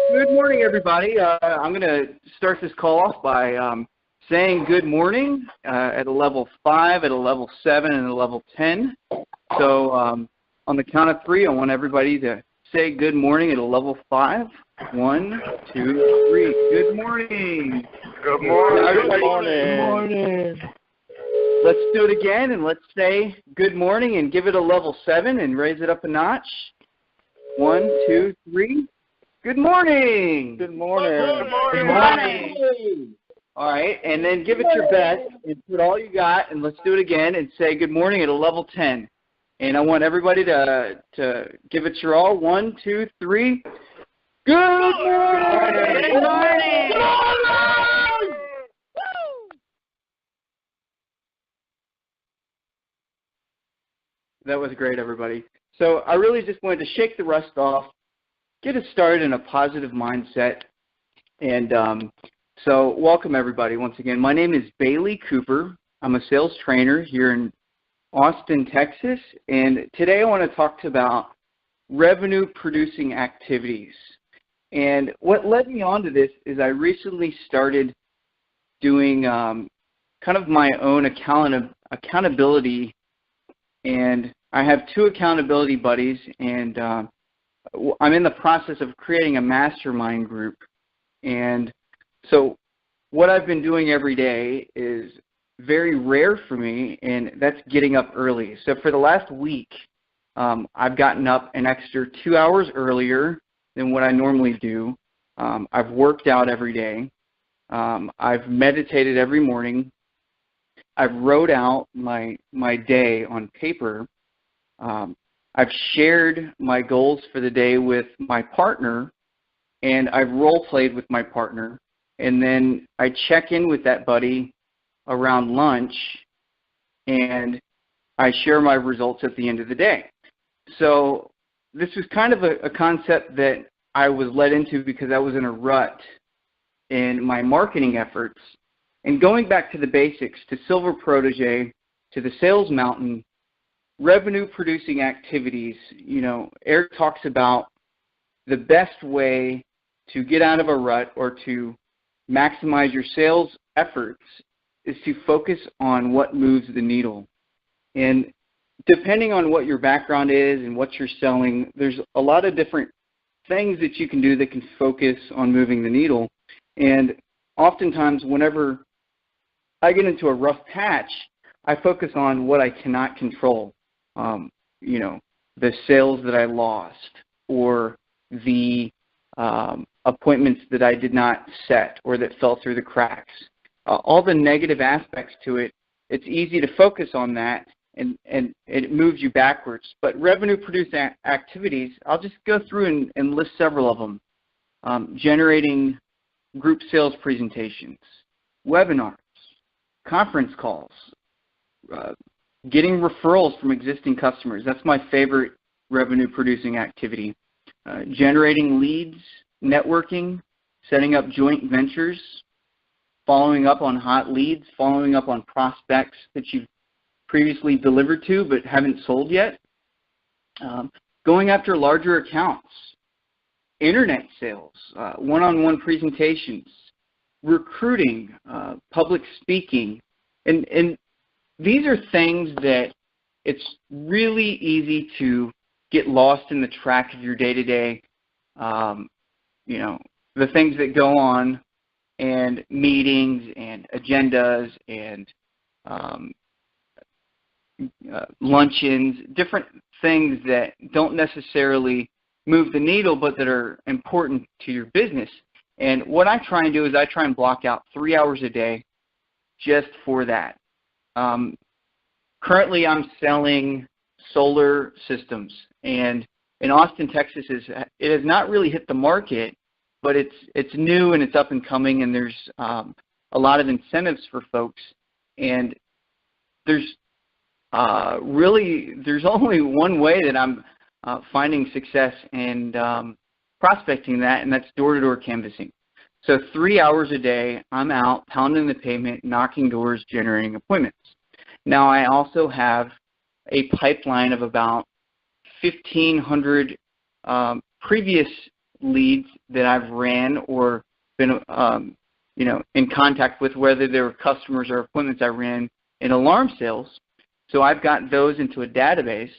Good morning, everybody. I'm going to start this call off by saying good morning at a level 5, at a level 7, and a level 10. So on the count of 3, I want everybody to say good morning at a level 5. 1, 2, 3. Good morning. Good morning. Good morning. Let's do it again, and let's say good morning and give it a level 7 and raise it up a notch. 1, 2, 3. Good morning. Good morning. Good morning. All right, and then give it your best and put all you got, and let's do it again and say good morning at a level 10. And I want everybody to give it your all. 1, 2, 3. Good morning. Good morning. That was great, everybody. So I really just wanted to shake the rust off, get us started in a positive mindset. And so welcome, everybody, once again. My name is Bailey Cooper. I'm a sales trainer here in Austin, Texas. And today I want to talk about revenue-producing activities. And what led me on to this is I recently started doing kind of my own accountability. And I have 2 accountability buddies, and I'm in the process of creating a mastermind group. And so what I've been doing every day is very rare for me, and that's getting up early. So for the last week, I've gotten up an extra 2 hours earlier than what I normally do. I've worked out every day. I've meditated every morning. I've wrote out my day on paper. I've shared my goals for the day with my partner, and I've role-played with my partner. And then I check in with that buddy around lunch, and I share my results at the end of the day. So this was kind of a concept that I was led into because I was in a rut in my marketing efforts. And going back to the basics, to Silver Protege, to the Sales Mountain, revenue-producing activities, Eric talks about the best way to get out of a rut or to maximize your sales efforts is to focus on what moves the needle. And depending on what your background is and what you're selling, there's a lot of different things that you can do that can focus on moving the needle. And oftentimes, whenever I get into a rough patch, I focus on what I cannot control. The sales that I lost, or the appointments that I did not set or that fell through the cracks. All the negative aspects to it, it's easy to focus on that, and it moves you backwards. But revenue-producing activities, I'll just go through and list several of them. Generating group sales presentations, webinars, conference calls, getting referrals from existing customers. That's my favorite revenue-producing activity. Generating leads, networking, setting up joint ventures, following up on hot leads, following up on prospects that you've previously delivered to but haven't sold yet. Going after larger accounts, internet sales, one-on-one presentations, recruiting, public speaking, and these are things that it's really easy to get lost in the track of your day-to-day, the things that go on, and meetings and agendas and luncheons, different things that don't necessarily move the needle but that are important to your business. And what I try and do is I try and block out 3 hours a day just for that. Currently, I'm selling solar systems, and in Austin, Texas, it has not really hit the market, but it's new and it's up and coming, and there's a lot of incentives for folks. And there's only one way that I'm finding success and prospecting that, and that's door-to-door canvassing. So 3 hours a day, I'm out pounding the pavement, knocking doors, generating appointments. Now, I also have a pipeline of about 1,500 previous leads that I've ran or been, in contact with, whether they were customers or appointments I ran in alarm sales. So I've got those into a database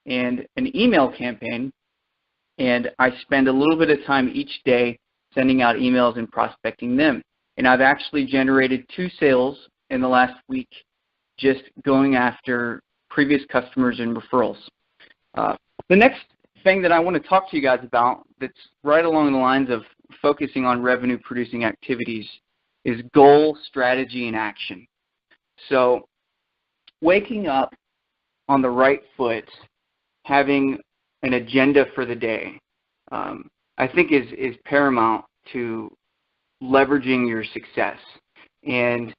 and an email campaign, and I spend a little bit of time each day sending out emails and prospecting them. And I've actually generated 2 sales in the last week just going after previous customers and referrals. The next thing that I want to talk to you guys about that's right along the lines of focusing on revenue-producing activities is goal, strategy, and action. So waking up on the right foot, having an agenda for the day, I think is paramount to leveraging your success. And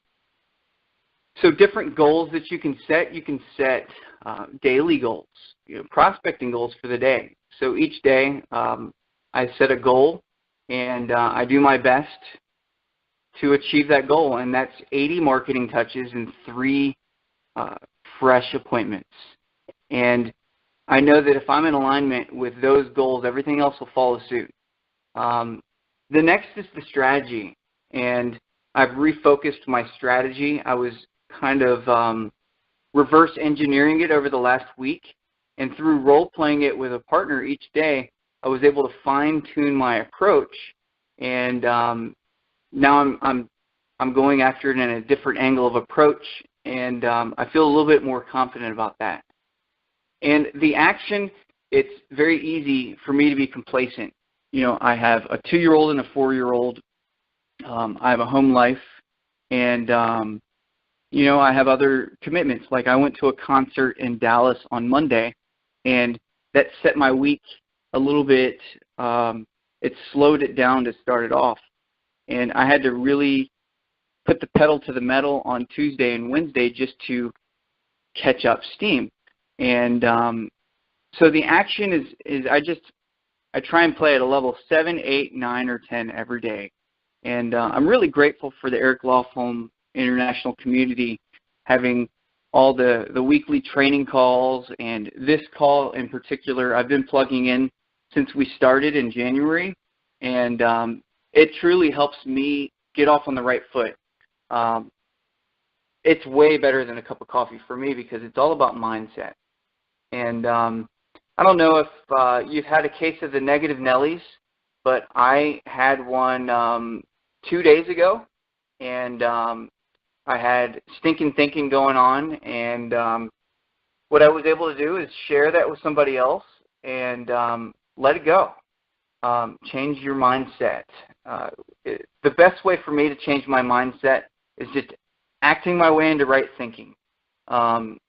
so different goals that you can set daily goals, prospecting goals for the day. So each day I set a goal, and I do my best to achieve that goal, and that's 80 marketing touches and 3 fresh appointments. And I know that if I'm in alignment with those goals, everything else will follow suit. The next is the strategy, and I've refocused my strategy. I was kind of reverse engineering it over the last week, and through role-playing it with a partner each day, I was able to fine-tune my approach, and now I'm going after it in a different angle of approach, and I feel a little bit more confident about that. And the action, it's very easy for me to be complacent. I have a 2-year-old and a 4-year-old. I have a home life, and I have other commitments. Like I went to a concert in Dallas on Monday, and that set my week a little bit. It slowed it down to start it off, and I had to really put the pedal to the metal on Tuesday and Wednesday just to catch up steam. And so the action is I try and play at a level 7, 8, 9, or 10 every day. And I'm really grateful for the Eric Lofholm International community having all the weekly training calls, and this call in particular I've been plugging in since we started in January, and it truly helps me get off on the right foot. It's way better than a cup of coffee for me because it's all about mindset. And I don't know if you've had a case of the negative Nellies, but I had one 2 days ago, and I had stinking thinking going on, and what I was able to do is share that with somebody else and let it go. Change your mindset. The best way for me to change my mindset is just acting my way into right thinking. Some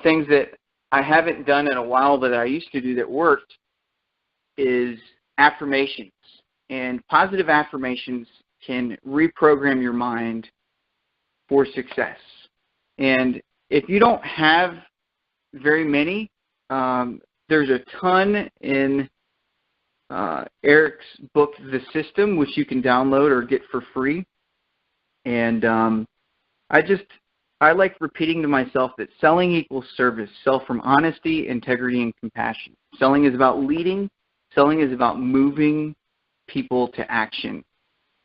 things that I haven't done in a while that I used to do that worked is affirmations. And positive affirmations can reprogram your mind for success. And if you don't have very many, there's a ton in Eric's book, The System, which you can download or get for free. And I like repeating to myself that selling equals service. Sell from honesty, integrity, and compassion. Selling is about leading. Selling is about moving people to action.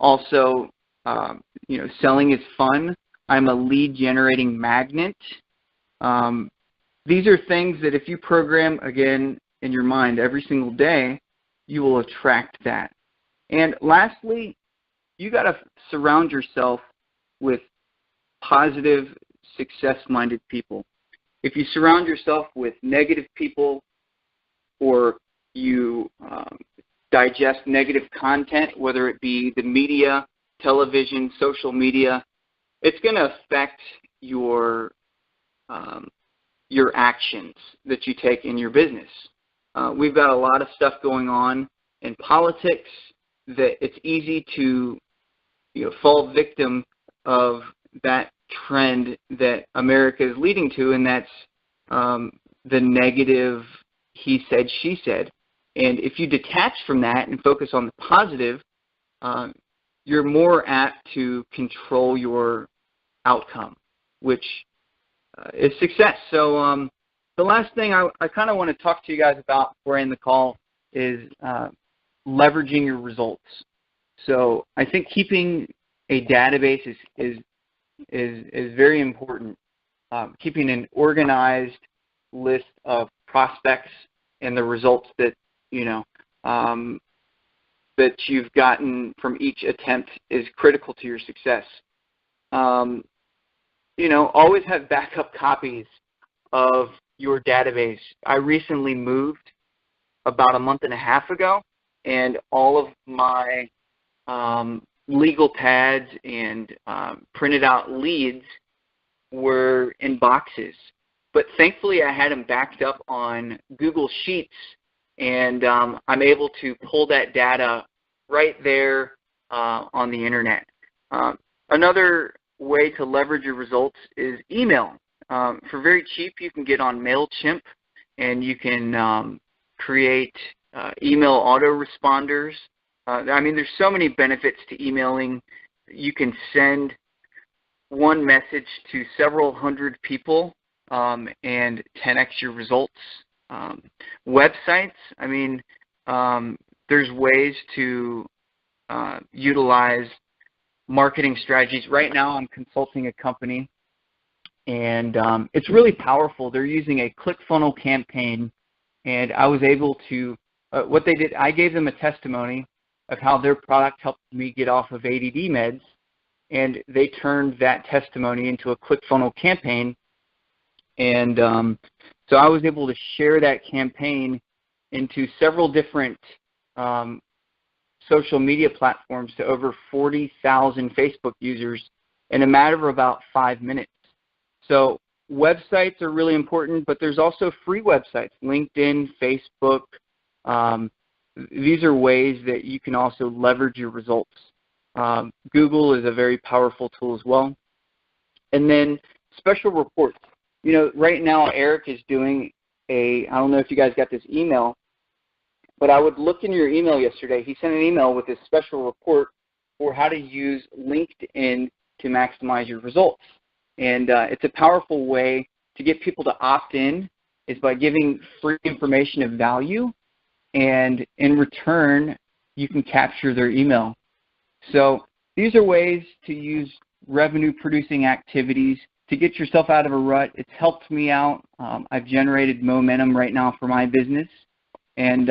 Also, selling is fun. I'm a lead-generating magnet. These are things that if you program, again, in your mind every single day, you will attract that. And lastly, you got to surround yourself with positive, success-minded people. If you surround yourself with negative people, or you digest negative content, whether it be the media, television, social media, it's going to affect your actions that you take in your business. We've got a lot of stuff going on in politics that it's easy to fall victim of that trend that America is leading to, and that's the negative he said, she said. And if you detach from that and focus on the positive, you're more apt to control your outcome, which is success. So the last thing I kind of want to talk to you guys about before I end the call is leveraging your results. So I think keeping a database is very important. Keeping an organized list of prospects and the results that that you've gotten from each attempt is critical to your success. Always have backup copies of your database. I recently moved about a month and a half ago, and all of my legal pads and printed out leads were in boxes. But thankfully I had them backed up on Google Sheets, and I'm able to pull that data right there on the internet. Another way to leverage your results is email. For very cheap, you can get on MailChimp, and you can create email autoresponders. There's so many benefits to emailing. You can send one message to several hundred people and 10x your results. Websites, there's ways to utilize marketing strategies. Right now I'm consulting a company, and it's really powerful. They're using a ClickFunnels campaign, and I was able to, what they did, I gave them a testimony of how their product helped me get off of ADD meds, and they turned that testimony into a ClickFunnels campaign. And so I was able to share that campaign into several different social media platforms to over 40,000 Facebook users in a matter of about 5 minutes. So websites are really important, but there's also free websites, LinkedIn, Facebook. These are ways that you can also leverage your results. Google is a very powerful tool as well. And then special reports. Right now Eric is doing I don't know if you guys got this email, but I would look in your email yesterday. He sent an email with this special report for how to use LinkedIn to maximize your results. And it's a powerful way to get people to opt in, is by giving free information of value, and in return, you can capture their email. So these are ways to use revenue-producing activities to get yourself out of a rut. It's helped me out. I've generated momentum right now for my business. And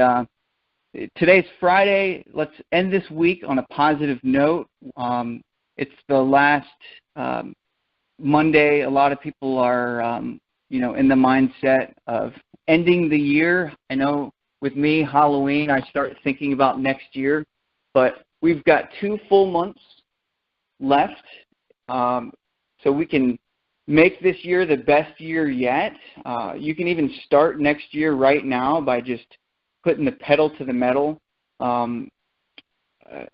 today's Friday. Let's end this week on a positive note. It's the last Monday. A lot of people are, in the mindset of ending the year. I know with me, Halloween, I start thinking about next year. But we've got 2 full months left, so we can make this year the best year yet. You can even start next year right now by just putting the pedal to the metal.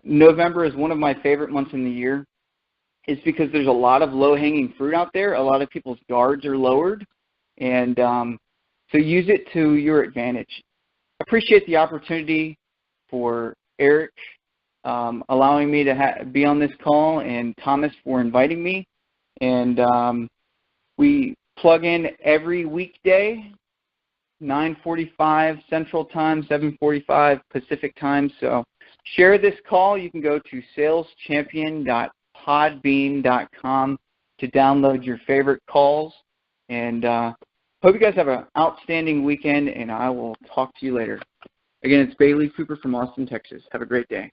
November is one of my favorite months in the year. It's because there's a lot of low-hanging fruit out there. A lot of people's guards are lowered, and so use it to your advantage. Appreciate the opportunity for Eric allowing me to be on this call, and Thomas for inviting me. And we plug in every weekday, 9:45 Central Time, 7:45 Pacific Time. So share this call. You can go to saleschampion.podbean.com to download your favorite calls. And hope you guys have an outstanding weekend, and I will talk to you later. Again, it's Bailey Cooper from Austin, Texas. Have a great day.